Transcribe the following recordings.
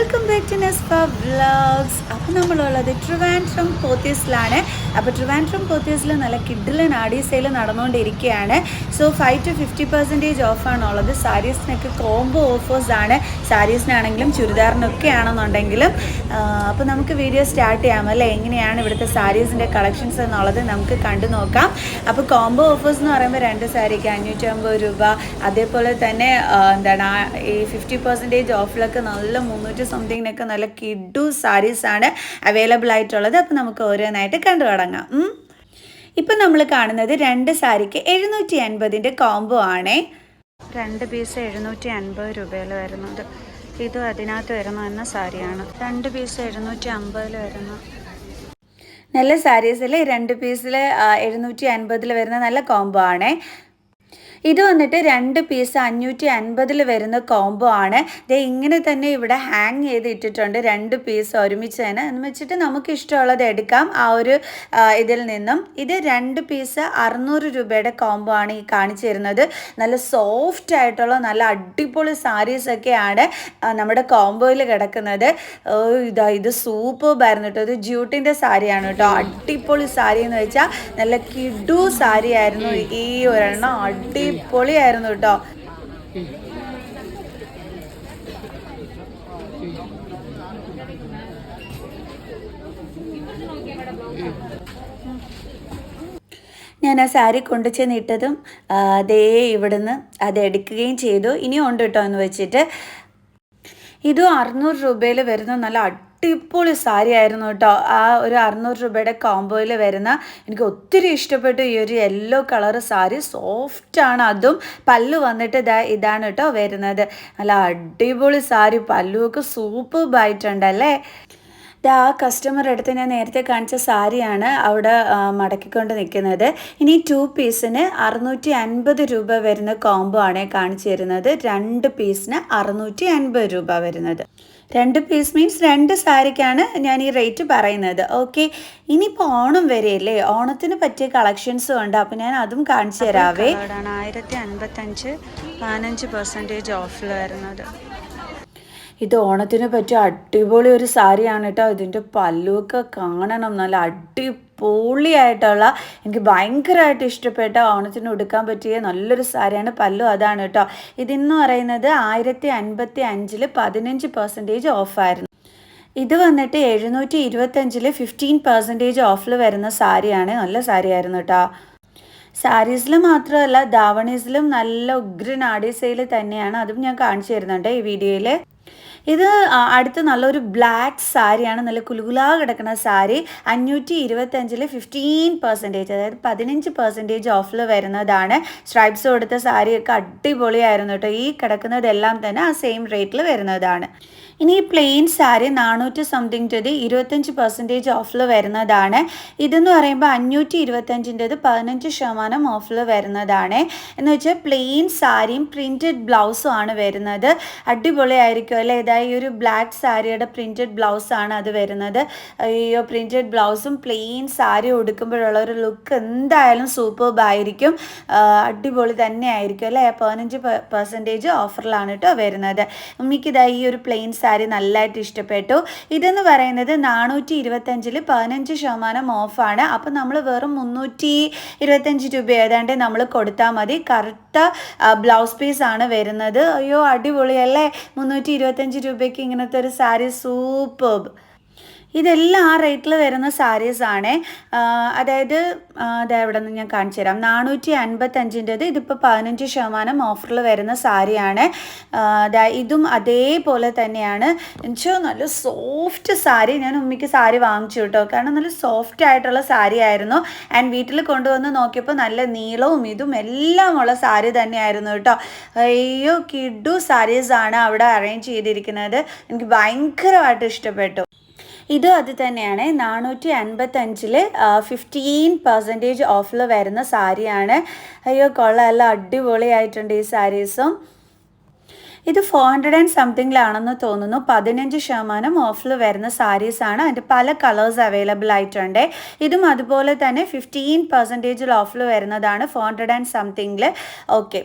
Welcome back to Nesfa vlogs. അപ്പോൾ നമ്മളുള്ളത് ട്രിവാൻഡ്രം പോത്തീസിലാണ്. അപ്പോൾ ട്രിവാൻഡ്രം പോത്തീസിൽ നല്ല കിഡിലൻ ആഡി സെയിൽ നടന്നുകൊണ്ടിരിക്കുകയാണ്. സോ 5-50% ഓഫാണുള്ളത്. സാരീസിനൊക്കെ കോംബോ ഓഫേഴ്സാണ്, സാരീസിനാണെങ്കിലും ചുരിദാറിനൊക്കെ ആണെന്നുണ്ടെങ്കിലും. അപ്പോൾ നമുക്ക് വീഡിയോ സ്റ്റാർട്ട് ചെയ്യാം അല്ലേ, എങ്ങനെയാണ് ഇവിടുത്തെ സാരീസിൻ്റെ കളക്ഷൻസ് എന്നുള്ളത് നമുക്ക് കണ്ടു നോക്കാം. അപ്പോൾ കോംബോ ഓഫേഴ്സ് എന്ന് പറയുമ്പോൾ 2 സാരിക്ക് 550 രൂപ, അതേപോലെ തന്നെ ഈ 50% ഓഫിലൊക്കെ നല്ല 300 സംതിങ്ങിനൊക്കെ നല്ല കിഡു സാരീസാണ് അവൈലബിൾ ആയിട്ടുള്ളത്. അപ്പോൾ നമുക്ക് ഓരോന്നായിട്ട് കണ്ടു തുടങ്ങാം. ഇപ്പം നമ്മൾ കാണുന്നത് 2 സാരിക്ക് 750 കോംബോ ആണേ. 2 പീസ് 750 രൂപയിൽ വരുന്നത്. ഇതും അതിനകത്ത് വരുന്ന സാരിയാണ്. 2 പീസ് 750 വരുന്ന നല്ല സാരീസിൽ 2 പീസിൽ 750 വരുന്ന നല്ല കോംബോ ആണേ. ഇത് വന്നിട്ട് 2 പീസ് 550 വരുന്ന കോംബോ ആണ്. ഇത് ഇങ്ങനെ തന്നെ ഇവിടെ ഹാങ് ചെയ്ത് ഇട്ടിട്ടുണ്ട്. 2 പീസ് ഒരുമിച്ച് തന്നെ എന്ന് വെച്ചിട്ട് നമുക്ക് ഇഷ്ടമുള്ളത് എടുക്കാം ആ ഒരു ഇതിൽ നിന്നും. ഇത് 2 പീസ് 600 രൂപയുടെ കോംബോ ആണ് ഈ കാണിച്ചു തരുന്നത്. നല്ല സോഫ്റ്റ് ആയിട്ടുള്ള നല്ല അടിപൊളി സാരീസൊക്കെയാണ് നമ്മുടെ കോംബോയിൽ കിടക്കുന്നത്. ഇത് സൂപ്പർബായിരുന്നു കേട്ടോ. ഇത് ജ്യൂട്ടിൻ്റെ സാരിയാണ് കേട്ടോ. അടിപൊളി സാരി എന്ന് വെച്ചാൽ നല്ല കിഡു സാരി ആയിരുന്നു ഈ ഒരെണ്ണം. പൊളിയായിരുന്നു കേട്ടോ. ഞാൻ ആ സാരി കൊണ്ടു ചെന്നിട്ടതും അതേ ഇവിടുന്ന് അത് എടുക്കുകയും ചെയ്തു. ഇനിയും ഉണ്ട് കേട്ടോ എന്ന് വെച്ചിട്ട്. ഇതും 600 രൂപയിൽ വരുന്ന നല്ല അടിപൊളി സാരി ആയിരുന്നു കേട്ടോ. ആ ഒരു 600 രൂപയുടെ കോംബോയിൽ വരുന്ന എനിക്ക് ഒത്തിരി ഇഷ്ടപ്പെട്ടു ഈ ഒരു യെല്ലോ കളർ സാരി. സോഫ്റ്റാണ്. അതും പല്ലു വന്നിട്ട് ഇതാണ് കേട്ടോ വരുന്നത്. നല്ല അടിപൊളി സാരി. പല്ലുവൊക്കെ സൂപ്പർബായിട്ടുണ്ടല്ലേ. ആ കസ്റ്റമർ അടുത്ത് ഞാൻ നേരത്തെ കാണിച്ച സാരിയാണ് അവിടെ മടക്കിക്കൊണ്ട് നിൽക്കുന്നത്. ഇനി 2 പീസിന് 650 രൂപ വരുന്ന കോംബോ ആണ് കാണിച്ചു തരുന്നത്. 2 പീസിന് 650 രൂപ വരുന്നത്. 2 പീസ് മീൻസ് 2 സാരിക്കാണ് ഞാൻ ഈ റേറ്റ് പറയുന്നത്. ഓക്കെ, ഇനിയിപ്പോൾ ഓണം വരെയല്ലേ, ഓണത്തിന് പറ്റിയ കളക്ഷൻസും ഉണ്ട്. അപ്പോൾ ഞാൻ അതും കാണിച്ചു തരാവേ. 1055 15% ഓഫിൽ വരുന്നത്. ഇത് ഓണത്തിന് പറ്റിയ അടിപൊളി ഒരു സാരിയാണ് കേട്ടോ. ഇതിൻ്റെ പല്ലുവൊക്കെ കാണണം. നല്ല അടിപൊളിയായിട്ടുള്ള, എനിക്ക് ഭയങ്കരമായിട്ട് ഇഷ്ടപ്പെട്ട ഓണത്തിന് ഉടുക്കാൻ പറ്റിയ നല്ലൊരു സാരിയാണ്. പല്ലു അതാണ് കേട്ടോ. ഇതെന്ന് പറയുന്നത് 1055 15% ഓഫായിരുന്നു. ഇത് വന്നിട്ട് 725 15% ഓഫിൽ വരുന്ന സാരിയാണ്. നല്ല സാരിയായിരുന്നു കേട്ടോ. സാരീസിൽ മാത്രമല്ല ദാവണീസിലും നല്ല ഉഗ്രൻ ആഡി സെയിൽ തന്നെയാണ്. അതും ഞാൻ കാണിച്ചു തരുന്നുണ്ട് ഈ വീഡിയോയിൽ. ഇത് അടുത്ത് നല്ലൊരു ബ്ലാക്ക് സാരിയാണ്. നല്ല കുലുകുലാ കിടക്കുന്ന സാരി. 525 15%, അതായത് 15% ഓഫിൽ വരുന്നതാണ്. സ്ട്രൈപ്സ് കൊടുത്ത സാരിയൊക്കെ അടിപൊളിയായിരുന്നു കേട്ടോ. ഈ കിടക്കുന്നതെല്ലാം തന്നെ ആ സെയിം റേറ്റിൽ വരുന്നതാണ്. ഇനി ഈ പ്ലെയിൻ സാരി 400 സംതിങ് 25% ഓഫിൽ വരുന്നതാണ്. ഇതെന്ന് പറയുമ്പോൾ 525 15% ഓഫിൽ വരുന്നതാണ്. എന്ന് വെച്ചാൽ പ്ലെയിൻ സാരിയും പ്രിൻറ്റഡ് ബ്ലൗസും ആണ് വരുന്നത്. അടിപൊളിയായിരിക്കും അല്ലേ. ഇതായി ഒരു ബ്ലാക്ക് സാരിയുടെ പ്രിൻറ്റഡ് ബ്ലൗസാണ് അത് വരുന്നത്. ഈ പ്രിൻറ്റഡ് ബ്ലൗസും പ്ലെയിൻ സാരി ഉടുക്കുമ്പോഴുള്ള ഒരു ലുക്ക് എന്തായാലും സൂപ്പർബായിരിക്കും. അടിപൊളി തന്നെ ആയിരിക്കും അല്ലേ. 15% ഓഫറിലാണ് കേട്ടോ വരുന്നത്. ഉമ്മിക്കിതായി ഈ ഒരു പ്ലെയിൻ സാരി നല്ലതായിട്ട് ഇഷ്ടപ്പെട്ടു. ഇതെന്ന് പറയുന്നത് 425 15% ഓഫാണ്. അപ്പം നമ്മൾ വെറും 325 രൂപ ഏതാണ്ട് നമ്മൾ കൊടുത്താൽ മതി. കറുത്ത ബ്ലൗസ് പീസാണ് വരുന്നത്. അയ്യോ അടിപൊളിയല്ലേ. 325 രൂപയ്ക്ക് ഇങ്ങനത്തെ ഒരു സാരി സൂപ്പർബ്. ഇതെല്ലാം ആ റേറ്റിൽ വരുന്ന സാരീസാണ്. അതായത് അതെവിടെ നിന്ന് ഞാൻ കാണിച്ചു തരാം. 455 ഇതിപ്പോൾ 15% ഓഫറിൽ വരുന്ന സാരിയാണ്. ഇതും അതേപോലെ തന്നെയാണ്. എന്നുവെച്ചാൽ നല്ല സോഫ്റ്റ് സാരി. ഞാൻ ഉമ്മിക്ക് സാരി വാങ്ങിച്ചു കേട്ടോ. കാരണം നല്ല സോഫ്റ്റ് ആയിട്ടുള്ള സാരി ആയിരുന്നു. ആൻഡ് വീട്ടിൽ കൊണ്ടുവന്ന് നോക്കിയപ്പോൾ നല്ല നീളവും ഇതും എല്ലാം ഉള്ള സാരി തന്നെയായിരുന്നു കേട്ടോ. അയ്യോ കിഡു സാരീസാണ് അവിടെ അറേഞ്ച് ചെയ്തിരിക്കുന്നത്. എനിക്ക് ഭയങ്കരമായിട്ട് ഇഷ്ടപ്പെട്ടു. ഇതും അത് തന്നെയാണ്. 455 15% ഓഫിൽ വരുന്ന സാരിയാണ്. അയ്യോ കൊള്ളാം, എല്ലാം അടിപൊളിയായിട്ടുണ്ട് ഈ സാരീസും. ഇത് 400 ആൻഡ് സംതിങ്ങിലാണെന്ന് തോന്നുന്നു. 15% ഓഫിൽ വരുന്ന സാരീസാണ്. അതിൻ്റെ പല കളേഴ്സ് അവൈലബിൾ ആയിട്ടുണ്ട്. ഇതും അതുപോലെ തന്നെ 15% ഓഫിൽ വരുന്നതാണ് 400 ആൻഡ് സംതിങ്ങിൽ. ഓക്കെ,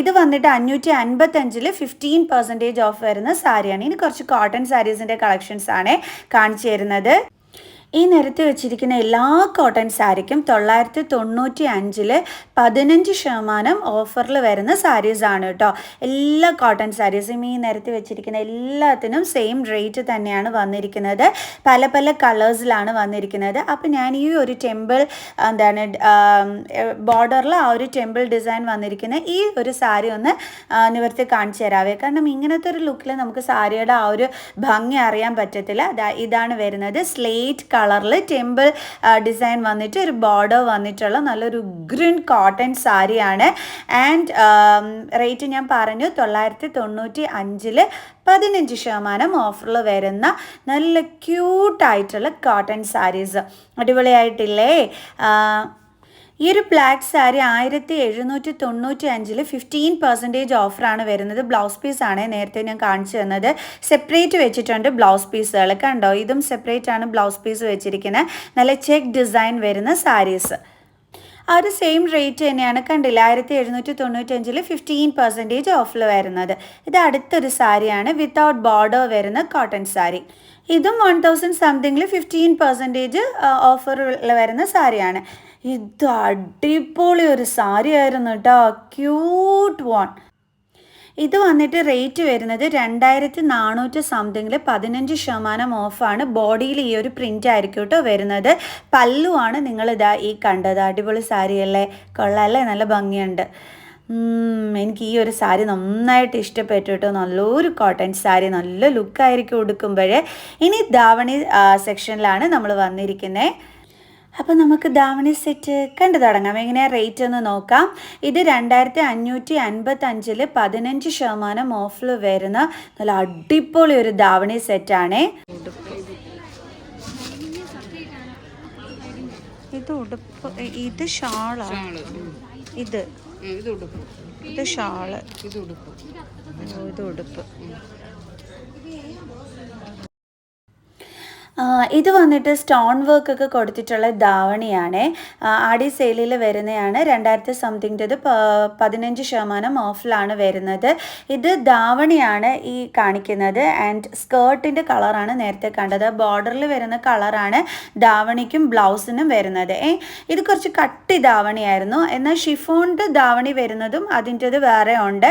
ഇത് വന്നിട്ട് 555 15% ഓഫ് വരുന്ന സാരിയാണ്. ഇനി കുറച്ച് കോട്ടൺ സാരീസിൻ്റെ കളക്ഷൻസ് ആണ് കാണിച്ചു തരുന്നത്. ഈ നിരത്തി വെച്ചിരിക്കുന്ന എല്ലാ കോട്ടൺ സാരിക്കും 995 15% ഓഫറിൽ വരുന്ന സാരീസാണ് കേട്ടോ. എല്ലാ കോട്ടൺ സാരീസും ഈ നിരത്തി വെച്ചിരിക്കുന്ന എല്ലാത്തിനും സെയിം റേറ്റ് തന്നെയാണ് വന്നിരിക്കുന്നത്. പല പല കളേഴ്സിലാണ് വന്നിരിക്കുന്നത്. അപ്പോൾ ഞാൻ ഈ ഒരു ടെമ്പിൾ ബോർഡറിൽ ആ ഒരു ടെമ്പിൾ ഡിസൈൻ വന്നിരിക്കുന്ന ഈ ഒരു സാരി ഒന്ന് നിവർത്തി കാണിച്ചു തരാവേ. കാരണം ഇങ്ങനത്തെ ഒരു ലുക്കിൽ നമുക്ക് സാരിയുടെ ആ ഒരു ഭംഗി അറിയാൻ പറ്റത്തില്ല. ഇതാണ് വരുന്നത്. സ്ലേറ്റ് കളറിൽ ടെമ്പിൾ ഡിസൈൻ വന്നിട്ട് ഒരു ബോർഡർ വന്നിട്ടുള്ള നല്ലൊരു ഗ്രീൻ കോട്ടൺ സാരിയാണ്. ആൻഡ് റേറ്റ് ഞാൻ പറഞ്ഞു 995 15% ഓഫറിൽ വരുന്ന നല്ല ക്യൂട്ടായിട്ടുള്ള കോട്ടൺ സാരീസ്. അടിപൊളിയായിട്ടില്ലേ? ഈ ഒരു ബ്ലാക്ക് സാരി 1795 15% ഓഫറാണ് വരുന്നത്. ബ്ലൗസ് പീസാണ് നേരത്തെ ഞാൻ കാണിച്ചു തന്നത്. സെപ്പറേറ്റ് വെച്ചിട്ടുണ്ട് ബ്ലൗസ് പീസുകൾ. കണ്ടോ, ഇതും സെപ്പറേറ്റ് ആണ് ബ്ലൗസ് പീസ് വെച്ചിരിക്കുന്നത്. നല്ല ചെക്ക് ഡിസൈൻ വരുന്ന സാരീസ്. ആ ഒരു സെയിം റേറ്റ് തന്നെയാണ്. കണ്ടില്ല, 1795 15% ഓഫിൽ വരുന്നത്. ഇത് അടുത്തൊരു സാരിയാണ്, വിത്തൗട്ട് ബോർഡർ വരുന്ന കോട്ടൺ സാരി. ഇതും 1000 സംതിങ്ങിൽ 15% ഓഫറിൽ വരുന്ന സാരിയാണ്. ഇത് അടിപൊളി ഒരു സാരി ആയിരുന്നു കേട്ടോ, ക്യൂട്ട് വൺ. ഇത് വന്നിട്ട് റേറ്റ് വരുന്നത് 2400 സംതിങ്ങിൽ 15% ഓഫാണ്. ബോഡിയിൽ ഈ ഒരു പ്രിൻ്റ് ആയിരിക്കും കേട്ടോ വരുന്നത്. പല്ലുവാണ് നിങ്ങളിതാ ഈ കണ്ടത്. അടിപൊളി സാരിയല്ലേ, കൊള്ളാമല്ലേ, നല്ല ഭംഗിയുണ്ട്. എനിക്ക് ഈ ഒരു സാരി നന്നായിട്ട് ഇഷ്ടപ്പെട്ടു കേട്ടോ. നല്ലൊരു കോട്ടൺ സാരി, നല്ല ലുക്കായിരിക്കും ഉടുക്കുമ്പോഴേ. ഇനി ധാവണി സെക്ഷനിലാണ് നമ്മൾ വന്നിരിക്കുന്നത്. അപ്പോൾ നമുക്ക് ധാവണി സെറ്റ് കണ്ടു തുടങ്ങാം. എങ്ങനെയാണ് റേറ്റ് ഒന്ന് നോക്കാം. ഇത് 2555 15% ഓഫിൽ വരുന്ന നല്ല അടിപൊളി ഒരു ധാവണി സെറ്റാണ്. ഇത് ഉടുപ്പ്, ഇത് ഷാളാണ്. ഇത് ഷാള്, ഇത് ഉടുപ്പ്. ഇത് വന്നിട്ട് സ്റ്റോൺ വർക്കൊക്കെ കൊടുത്തിട്ടുള്ള ധാവണിയാണ്. ആടി സെയിലിൽ വരുന്നതാണ്. 2000 സംതിങ്ങിൻ്റെത് 15% ഓഫിലാണ് വരുന്നത്. ഇത് ധാവണിയാണ് ഈ കാണിക്കുന്നത്. ആൻഡ് സ്കേർട്ടിൻ്റെ കളറാണ് നേരത്തെ കണ്ടത്. ബോർഡറിൽ വരുന്ന കളറാണ് ധാവണിക്കും ബ്ലൗസിനും വരുന്നത്. ഇത് കുറച്ച് കട്ടി ധാവണിയായിരുന്നു. എന്നാൽ ഷിഫോണിൻ്റെ ധാവണി വരുന്നതും അതിൻ്റെത് വേറെ ഉണ്ട്.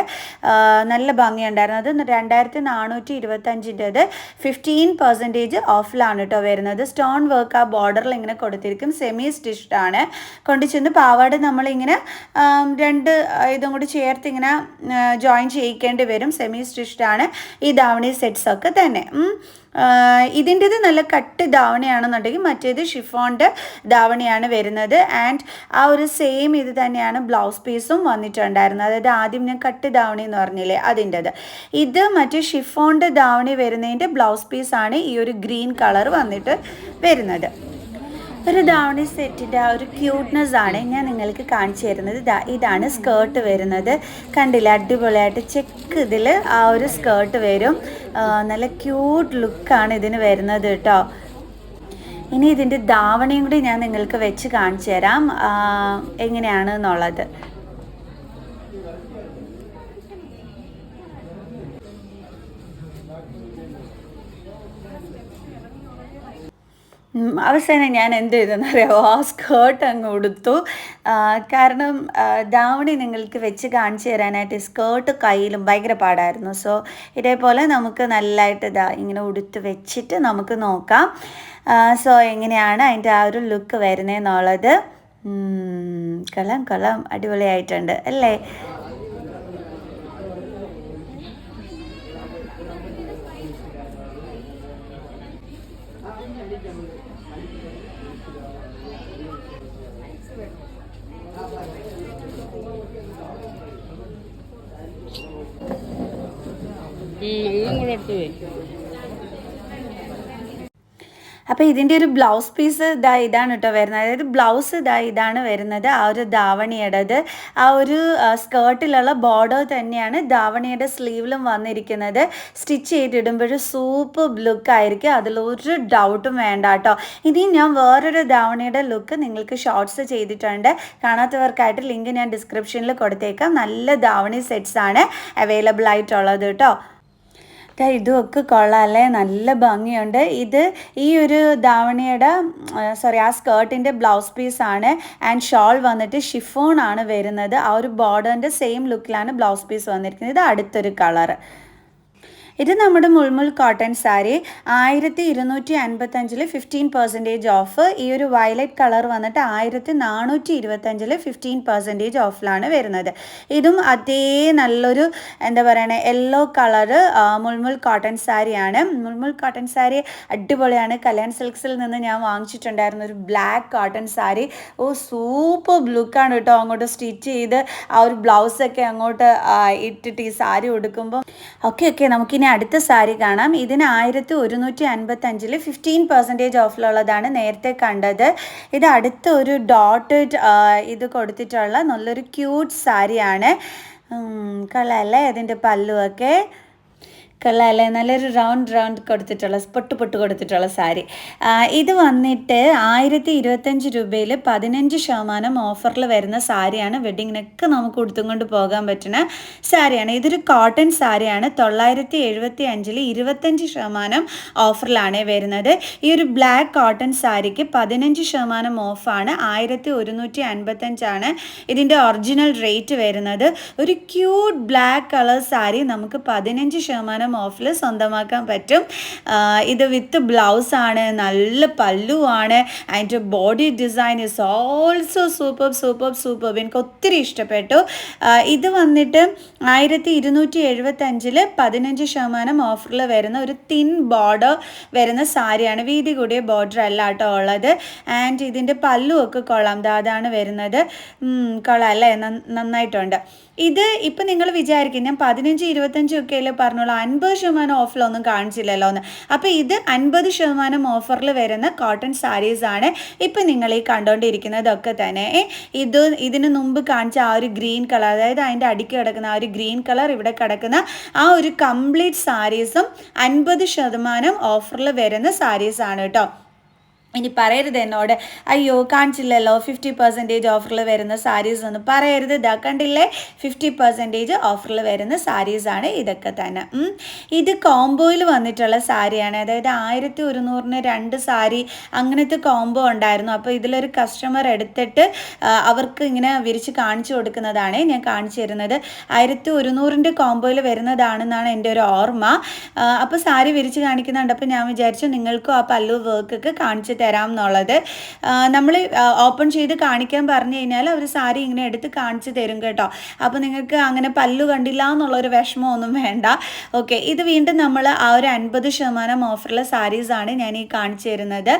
നല്ല ഭംഗിയുണ്ടായിരുന്നു. അത് 2425 15% ഓഫിലാണ് കേട്ടോ വരുന്നത്. സ്റ്റോൺ വർക്ക് ആ ബോർഡറിൽ ഇങ്ങനെ കൊടുത്തിരിക്കും. സെമി സ്റ്റിച്ച്ഡ് ആണ്. കൊണ്ടുചെന്ന് പാവാട നമ്മളിങ്ങനെ 2 ഇതും കൂടി ചേർത്ത് ഇങ്ങനെ ജോയിൻ ചെയ്യിക്കേണ്ടി വരും. സെമി സ്റ്റിച്ച്ഡ് ആണ് ഈ ധാവണി സെറ്റ്സ് ഒക്കെ തന്നെ. ഇതിൻ്റെത് നല്ല കട്ട് ധാവണിയാണെന്നുണ്ടെങ്കിൽ മറ്റേത് ഷിഫോണിൻ്റെ ധാവണിയാണ് വരുന്നത്. ആൻഡ് ആ ഒരു സെയിം ഇത് തന്നെയാണ് ബ്ലൗസ് പീസും വന്നിട്ടുണ്ടായിരുന്നത്. അതായത് ആദ്യം ഞാൻ കട്ട് ധാവണി എന്ന് പറഞ്ഞില്ലേ, അതിൻ്റെത്. ഇത് മറ്റേ ഷിഫോണിൻ്റെ ധാവണി വരുന്നതിൻ്റെ ബ്ലൗസ് പീസാണ് ഈ ഒരു ഗ്രീൻ കളർ വന്നിട്ട് വരുന്നത്. ഒരു ധാവണി സെറ്റിൻ്റെ ആ ഒരു ക്യൂട്ട്നെസ് ആണ് ഞാൻ നിങ്ങൾക്ക് കാണിച്ചു തരുന്നത്. ഇതാണ് സ്കേർട്ട് വരുന്നത്. കണ്ടില്ല, അടിപൊളിയായിട്ട് ചെക്ക് ഇതിൽ ആ ഒരു സ്കേർട്ട് വരും. നല്ല ക്യൂട്ട് ലുക്കാണ് ഇതിന് വരുന്നത് കേട്ടോ. ഇനി ഇതിൻ്റെ ധാവണിയും കൂടി ഞാൻ നിങ്ങൾക്ക് വെച്ച് കാണിച്ചു തരാം എങ്ങനെയാണ് എന്നുള്ളത്. അവസാനം ഞാൻ എന്ത് ചെയ്തെന്നറിയാമോ, ആ സ്കേർട്ട് അങ്ങ് ഉടുത്തു. കാരണം ധാവണി നിങ്ങൾക്ക് വെച്ച് കാണിച്ചു തരാനായിട്ട് സ്കേർട്ട് കയ്യിലും ഭയങ്കര പാടായിരുന്നു. സോ ഇതേപോലെ നമുക്ക് നല്ലതായിട്ട് ഇങ്ങനെ ഉടുത്ത് വെച്ചിട്ട് നമുക്ക് നോക്കാം. സോ എങ്ങനെയാണ് അതിൻ്റെ ആ ഒരു ലുക്ക് വരുന്നതെന്നുള്ളത്. കൊള്ളാം, അടിപൊളിയായിട്ടുണ്ട് അല്ലേ? അപ്പോൾ ഇതിൻ്റെ ഒരു ബ്ലൗസ് പീസ് ഇതാണ് കേട്ടോ വരുന്നത്. അതായത് ബ്ലൗസ് ഇതാണ് വരുന്നത്. ആ ഒരു ധാവണിയുടേത് ആ ഒരു സ്കേർട്ടിലുള്ള ബോർഡർ തന്നെയാണ് ധാവണിയുടെ സ്ലീവിലും വന്നിരിക്കുന്നത്. സ്റ്റിച്ച് ചെയ്തിടുമ്പോൾ സൂപ്പർ ലുക്കായിരിക്കും, അതിലൊരു ഡൗട്ടും വേണ്ട കേട്ടോ. ഇനി ഞാൻ വേറൊരു ധാവണിയുടെ ലുക്ക് നിങ്ങൾക്ക് ഷോർട്സ് ചെയ്തിട്ടുണ്ട്. കാണാത്തവർക്കായിട്ട് ലിങ്ക് ഞാൻ ഡിസ്ക്രിപ്ഷനിൽ കൊടുത്തേക്കാം. നല്ല ധാവണി സെറ്റ്സ് ആണ് അവൈലബിൾ ആയിട്ടുള്ളത് കേട്ടോ. ഇതുമൊക്കെ കൊള്ളാമല്ലേ, നല്ല ഭംഗിയുണ്ട്. ഇത് ഈ ഒരു ധാവണിയുടെ ആ സ്കേർട്ടിൻ്റെ ബ്ലൗസ് പീസാണ്. ആൻഡ് ഷോൾ വന്നിട്ട് ഷിഫോൺ ആണ് വരുന്നത്. ആ ഒരു ബോർഡറിൻ്റെ സെയിം ലുക്കിലാണ് ബ്ലൗസ് പീസ് വന്നിരിക്കുന്നത്. ഇത് അടുത്തൊരു കളർ. ഇത് നമ്മുടെ മുൾമുൾ കോട്ടൺ സാരി 1255 15% ഓഫ്. ഈ ഒരു വയലറ്റ് കളർ വന്നിട്ട് 1425 15% ഓഫിലാണ് വരുന്നത്. ഇതും അതേ നല്ലൊരു എന്താ പറയണേ യെല്ലോ കളറ് മുൾമുൾ കോട്ടൺ സാരിയാണ്. മുൾമുൾ കോട്ടൺ സാരി അടിപൊളിയാണ്. കല്യാൺ സിൽക്സിൽ നിന്ന് ഞാൻ വാങ്ങിച്ചിട്ടുണ്ടായിരുന്നു ഒരു ബ്ലാക്ക് കോട്ടൺ സാരി. സൂപ്പർ ലുക്കാണ് കേട്ടോ. അങ്ങോട്ട് സ്റ്റിച്ച് ചെയ്ത് ആ ഒരു ബ്ലൗസൊക്കെ അങ്ങോട്ട് ഇട്ടിട്ട് ഈ സാരി ഉടുക്കുമ്പോൾ ഓക്കെ നമുക്കിനി അടുത്ത സാരി കാണാം. ഇതിന് 1155 15% ഓഫിലുള്ളതാണ് നേരത്തെ കണ്ടത്. ഇത് അടുത്ത ഒരു ഡോട്ടഡ് ഇത് കൊടുത്തിട്ടുള്ള നല്ലൊരു ക്യൂട്ട് സാരിയാണ്. കളറല്ലേ അതിൻ്റെ പല്ലുമൊക്കെ കൊള്ളാമല്ലേ, നല്ലൊരു റൗണ്ട് കൊടുത്തിട്ടുള്ള പൊട്ട് കൊടുത്തിട്ടുള്ള സാരി. ഇത് വന്നിട്ട് 1025 രൂപയിൽ 15% ഓഫറിൽ വരുന്ന സാരിയാണ്. വെഡ്ഡിങ്ങിനൊക്കെ നമുക്ക് ഉടുത്തും കൊണ്ട് പോകാൻ പറ്റുന്ന സാരിയാണ്. ഇതൊരു കോട്ടൺ സാരിയാണ്. 975 25% ഓഫറിലാണ് വരുന്നത്. ഈ ഒരു ബ്ലാക്ക് കോട്ടൺ സാരിക്ക് 15% ഓഫാണ്. 1155 ഇതിൻ്റെ ഒറിജിനൽ റേറ്റ് വരുന്നത്. ഒരു ക്യൂട്ട് ബ്ലാക്ക് കളർ സാരി നമുക്ക് 15% ഓഫിൽ സ്വന്തമാക്കാൻ പറ്റും. ഇത് വിത്ത് ബ്ലൗസ് ആണ്, നല്ല പല്ലുവാണ്. അതിൻ്റെ body design is also super. എനിക്ക് ഒത്തിരി ഇഷ്ടപ്പെട്ടു. ഇത് വന്നിട്ട് 1275 15% ഓഫറിൽ വരുന്ന ഒരു തിൻ ബോർഡർ വരുന്ന സാരിയാണ്. വീതി കൂടിയ ബോർഡർ അല്ല കേട്ടോ ഉള്ളത്. ആൻഡ് ഇതിൻ്റെ പല്ലുമൊക്കെ കൊള്ളാം. അതാണ് വരുന്നത്. കൊള്ളാം അല്ലേ, നന്നായിട്ടുണ്ട്. ഇത് ഇപ്പം നിങ്ങൾ വിചാരിക്കും ഞാൻ 15 25 ഒക്കെ അല്ലേ പറഞ്ഞോളൂ, 50% ഓഫിലൊന്നും കാണിച്ചില്ലല്ലോ എന്ന്. അപ്പോൾ ഇത് 50% ഓഫറിൽ വരുന്ന കോട്ടൺ സാരീസാണ് ഇപ്പം നിങ്ങൾ ഈ കണ്ടുകൊണ്ടിരിക്കുന്നതൊക്കെ തന്നെ. ഇതിന് മുമ്പ് കാണിച്ച ആ ഒരു ഗ്രീൻ കളർ, അതായത് അതിൻ്റെ അടിക്ക് കിടക്കുന്ന ആ ഒരു ഗ്രീൻ കളർ, ഇവിടെ കിടക്കുന്ന ആ ഒരു കംപ്ലീറ്റ് സാരീസും 50% ഓഫറിൽ വരുന്ന സാരീസാണ് കേട്ടോ. ഇനി പറയരുത് എന്നോട് അയ്യോ കാണിച്ചില്ലല്ലോ 50% ഓഫറിൽ വരുന്ന സാരീസ് ഒന്നും പറയരുത്. ഇതാ കണ്ടില്ലേ, 50% ഓഫറിൽ വരുന്ന സാരീസാണ് ഇതൊക്കെ തന്നെ. ഇത് കോംബോയിൽ വന്നിട്ടുള്ള സാരിയാണ്. അതായത് 1100-ന് 2 സാരി അങ്ങനത്തെ കോംബോ ഉണ്ടായിരുന്നു. അപ്പോൾ ഇതിലൊരു കസ്റ്റമർ എടുത്തിട്ട് അവർക്ക് ഇങ്ങനെ വിരിച്ച് കാണിച്ചു കൊടുക്കുന്നതാണ് ഞാൻ കാണിച്ചു തരുന്നത്. 1100-ൻ്റെ കോംബോയിൽ വരുന്നതാണെന്നാണ് എൻ്റെ ഒരു ഓർമ്മ. അപ്പോൾ സാരി വിരിച്ച് കാണിക്കുന്നുണ്ട്. അപ്പോൾ ഞാൻ വിചാരിച്ചു നിങ്ങൾക്കും ആ പല്ലു വർക്കൊക്കെ കാണിച്ചു തരാം എന്നുള്ളത്. നമ്മൾ ഓപ്പൺ ചെയ്ത് കാണിക്കാൻ പറഞ്ഞു കഴിഞ്ഞാൽ അവർ സാരി ഇങ്ങനെ എടുത്ത് കാണിച്ചു തരും കേട്ടോ. അപ്പോൾ നിങ്ങൾക്ക് അങ്ങനെ പല്ലു കണ്ടില്ല എന്നുള്ളൊരു വിഷമമൊന്നും വേണ്ട. ഓക്കെ, ഇത് വീണ്ടും നമ്മൾ ആ ഒരു 50% ഓഫറിലെ സാരീസാണ് ഞാൻ ഈ കാണിച്ചു തരുന്നത്.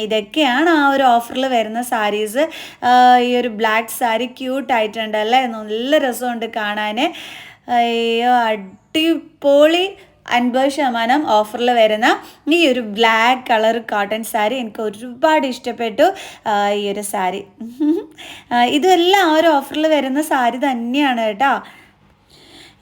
ഇതൊക്കെയാണ് ആ ഒരു ഓഫറിൽ വരുന്ന സാരീസ്. ഈ ഒരു ബ്ലാക്ക് സാരി ക്യൂട്ടായിട്ടുണ്ടല്ലേ, നല്ല രസമുണ്ട് കാണാൻ. അയ്യോ അടിപൊളി. 50% ഓഫറിൽ വരുന്ന ഈ ഒരു ബ്ലാക്ക് കളർ കോട്ടൺ സാരി എനിക്ക് ഒരുപാട് ഇഷ്ടപ്പെട്ടു. ഈ ഒരു സാരി ഇതെല്ലാം ആ ഒരു ഓഫറിൽ വരുന്ന സാരി തന്നെയാണ് കേട്ടോ.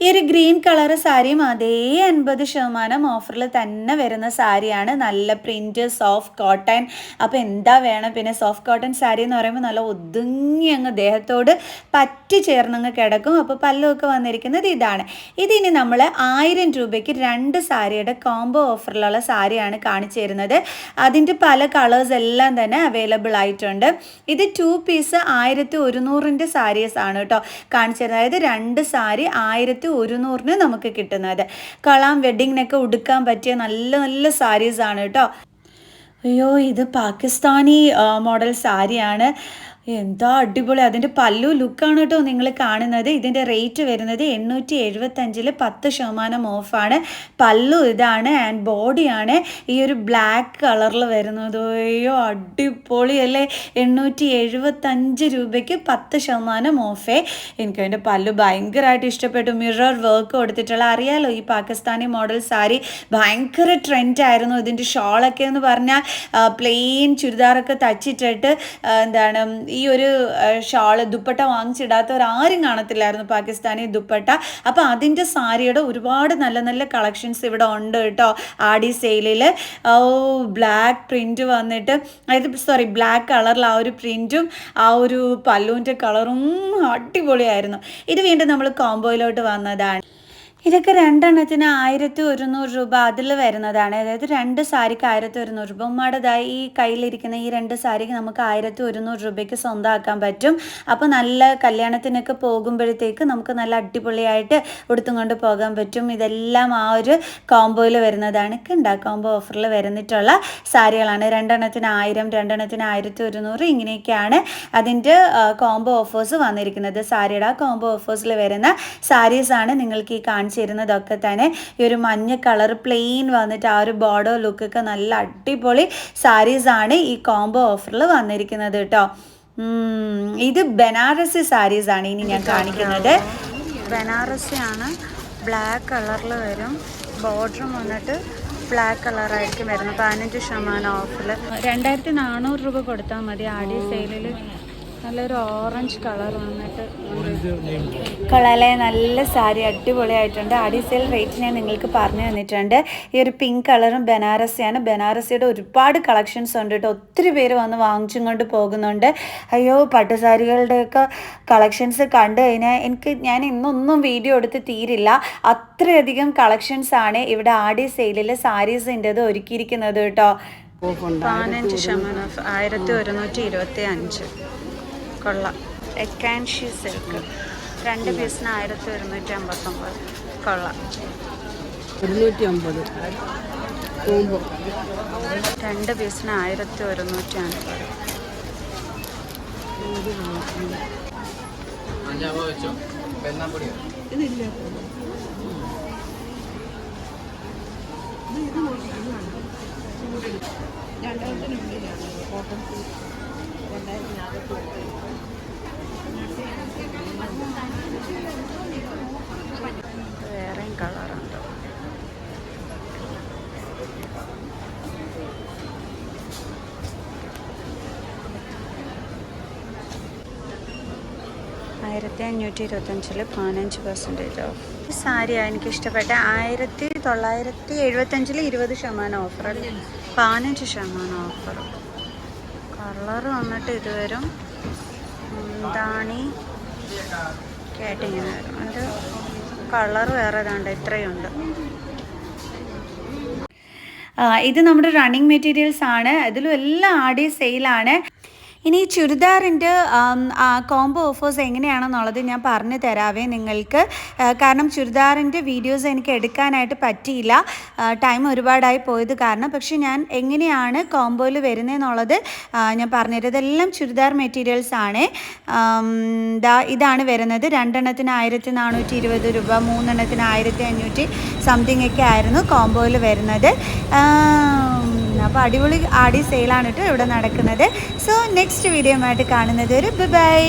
ഈ ഒരു ഗ്രീൻ കളർ സാരിയും അതേ 50% ഓഫറിൽ തന്നെ വരുന്ന സാരിയാണ്. നല്ല പ്രിൻറ്റ്, സോഫ്റ്റ് കോട്ടൺ. അപ്പോൾ എന്താ വേണം പിന്നെ. സോഫ്റ്റ് കോട്ടൺ സാരി എന്ന് പറയുമ്പോൾ നല്ല ഒതുങ്ങി അങ്ങ് ദേഹത്തോട് പറ്റി ചേർന്നങ്ങ് കിടക്കും. അപ്പോൾ പല്ലുമൊക്കെ വന്നിരിക്കുന്നത് ഇതാണ്. ഇതിനി നമ്മൾ 1000 രൂപയ്ക്ക് 2 സാരിയുടെ കോംബോ ഓഫറിലുള്ള സാരിയാണ് കാണിച്ചു തരുന്നത്. അതിൻ്റെ പല കളേഴ്സ് എല്ലാം തന്നെ അവൈലബിൾ ആയിട്ടുണ്ട്. ഇത് 2 പീസ് 1100-ൻ്റെ സാരീസ് ആണ് കേട്ടോ കാണിച്ചു തരുന്നത്. അതായത് 2 സാരി 1100-ന് നമുക്ക് കിട്ടുന്നത്. കൊള്ളാം, വെഡ്ഡിങ്ങിനൊക്കെ ഉടുക്കാൻ പറ്റിയ നല്ല നല്ല സാരീസാണ് കേട്ടോ. അയ്യോ ഇത് പാകിസ്ഥാനി മോഡൽ സാരിയാണ്. എന്താ അടിപൊളി, അതിൻ്റെ പല്ലു ലുക്കാണ് കേട്ടോ നിങ്ങൾ കാണുന്നത്. ഇതിൻ്റെ റേറ്റ് വരുന്നത് 875 10% ഓഫാണ്. പല്ലു ഇതാണ് ആൻഡ് ബോഡിയാണ് ഈ ഒരു ബ്ലാക്ക് കളറിൽ വരുന്നത്. അയ്യോ അടിപൊളിയല്ലേ, 875 രൂപയ്ക്ക് 10% ഓഫേ. എനിക്ക് അതിൻ്റെ പല്ലു ഭയങ്കരമായിട്ട് ഇഷ്ടപ്പെട്ടു. മിറർ വർക്ക് കൊടുത്തിട്ടുള്ള, അറിയാലോ ഈ പാകിസ്ഥാനി മോഡൽ സാരി ഭയങ്കര ട്രെൻഡായിരുന്നു. ഇതിൻ്റെ ഷോളൊക്കെ എന്ന് പറഞ്ഞാൽ പ്ലെയിൻ ചുരിദാറൊക്കെ തച്ചിട്ടിട്ട് എന്താണ് ഈ ഒരു ഷാള് ദുപ്പട്ട വാങ്ങിച്ചിടാത്തവരാരും കാണത്തില്ലായിരുന്നു, പാകിസ്ഥാനി ദുപ്പട്ട. അപ്പോൾ അതിൻ്റെ സാരിയുടെ ഒരുപാട് നല്ല നല്ല കളക്ഷൻസ് ഇവിടെ ഉണ്ട് കേട്ടോ ആടി സെയിലിൽ. ബ്ലാക്ക് പ്രിൻറ്റ് വന്നിട്ട്, അതായത് ബ്ലാക്ക് കളറിൽ ആ ഒരു പ്രിൻറ്റും ആ ഒരു പല്ലുവിൻ്റെ കളറും അടിപൊളിയായിരുന്നു. ഇത് വീണ്ടും നമ്മൾ കോംബോയിലോട്ട് വന്നതാണ്. ഇതൊക്കെ രണ്ടെണ്ണത്തിന് 1100 രൂപ അതിൽ വരുന്നതാണ്. അതായത് 2 സാരിക്ക് 1100 രൂപ. ഉമ്മയുടേതായി ഈ കയ്യിലിരിക്കുന്ന ഈ 2 സാരിക്ക് നമുക്ക് 1100 രൂപയ്ക്ക് സ്വന്തമാക്കാൻ പറ്റും. അപ്പോൾ നല്ല കല്യാണത്തിനൊക്കെ പോകുമ്പോഴത്തേക്ക് നമുക്ക് നല്ല അടിപൊളിയായിട്ട് ഉടുത്തും കൊണ്ട് പോകാൻ പറ്റും. ഇതെല്ലാം ആ ഒരു കോംബോയിൽ വരുന്നതാണ്. കോംബോ ഓഫറിൽ വരുന്നിട്ടുള്ള സാരികളാണ്. രണ്ടെണ്ണത്തിന് 1000, രണ്ടെണ്ണത്തിന് 1100, ഇങ്ങനെയൊക്കെയാണ് അതിൻ്റെ കോംബോ ഓഫേഴ്സ് വന്നിരിക്കുന്നത്. സാരിയുടെ കോംബോ ഓഫേഴ്സിൽ വരുന്ന സാരീസാണ് നിങ്ങൾക്ക് ഈ കാണിച്ചിരുന്നതൊക്കെ തന്നെ. ഈ ഒരു മഞ്ഞ കളർ പ്ലെയിൻ വന്നിട്ട് ആ ഒരു ബോർഡർ ലുക്കൊക്കെ നല്ല അടിപൊളി സാരീസാണ് ഈ കോംബോ ഓഫറിൽ വന്നിരിക്കുന്നത് കേട്ടോ. ഇത് ബനാറസി സാരീസാണ് ഇനി ഞാൻ കാണിക്കുന്നത്. ബനാറസി ആണ്, ബ്ലാക്ക് കളറിൽ വരും. ബോർഡറും വന്നിട്ട് ബ്ലാക്ക് കളറായിരിക്കും വരുന്നത്. 15% ഓഫിൽ 2400 രൂപ കൊടുത്താൽ മതി. ആടി സെയിലിൽ നല്ലൊരു ഓറഞ്ച് കളർ വന്നിട്ട് കളറിലെ നല്ല സാരി അടിപൊളിയായിട്ടുണ്ട്. ആടി സെയിൽ റേറ്റ് ഞാൻ നിങ്ങൾക്ക് പറഞ്ഞു തന്നിട്ടുണ്ട്. ഈ ഒരു പിങ്ക് കളറും ബനാറസിയാണ്. ബനാറസിയുടെ ഒരുപാട് കളക്ഷൻസ് ഉണ്ട് കേട്ടോ. ഒത്തിരി പേര് വന്ന് വാങ്ങിച്ചും കൊണ്ട് പോകുന്നുണ്ട്. അയ്യോ പട്ടുസാരികളുടെയൊക്കെ കളക്ഷൻസ് കണ്ടു കഴിഞ്ഞാൽ ഞാൻ ഇന്നൊന്നും വീഡിയോ എടുത്ത് തീരില്ല. അത്രയധികം കളക്ഷൻസ് ആണ് ഇവിടെ ആടി സെയിലിൽ സാരീസിൻ്റെത് ഒരുക്കിയിരിക്കുന്നത് കേട്ടോ. 15% 1125 കൊള്ളാം. എക്കാൻഷി സിൽക്ക് 2 പീസിന് 1159 കൊള്ളാം. 250 2 പീസിന് 1150. വേറെയും കളറുണ്ട്. ആയിരത്തി 525 15% ഓഫ്. ഈ സാരിയാണ് എനിക്കിഷ്ടപ്പെട്ട. 1975 20% ഓഫർ, 15% ഓഫർ. കളർ വന്നിട്ട് ഇത് വരും എന്താണി കേട്ടിങ്ങനെ വരും. അത് കളർ വേറെ ഏതാണ്ട് ഇത്രയുണ്ട്. ഇത് നമ്മുടെ റണ്ണിങ് മെറ്റീരിയൽസ് ആണ്. ഇതിലും എല്ലാം ആടി സെയിലാണ്. ഇനി ചുരിദാറിൻ്റെ കോംബോ ഓഫേഴ്സ് എങ്ങനെയാണെന്നുള്ളത് ഞാൻ പറഞ്ഞു തരാവേ നിങ്ങൾക്ക്. കാരണം ചുരിദാറിൻ്റെ വീഡിയോസ് എനിക്ക് എടുക്കാനായിട്ട് പറ്റിയില്ല, ടൈം ഒരുപാടായി പോയത് കാരണം. പക്ഷേ ഞാൻ എങ്ങനെയാണ് കോംബോയിൽ വരുന്നതെന്നുള്ളത് ഞാൻ പറഞ്ഞുതരാം. ഇതെല്ലാം ചുരിദാർ മെറ്റീരിയൽസ് ആണ്. ഇതാണ് വരുന്നത്. 2 എണ്ണത്തിന് 1420 രൂപ, 3 എണ്ണത്തിന് 1500 സംതിങ് ഒക്കെ ആയിരുന്നു കോംബോയിൽ വരുന്നത്. അപ്പോൾ അടിപൊളി ആടി സെയിലാണ് കേട്ടോ ഇവിടെ നടക്കുന്നത്. സോ നെക്സ്റ്റ് വീഡിയോ ആയിട്ട് കാണുന്നത് ഒരു ബൈ.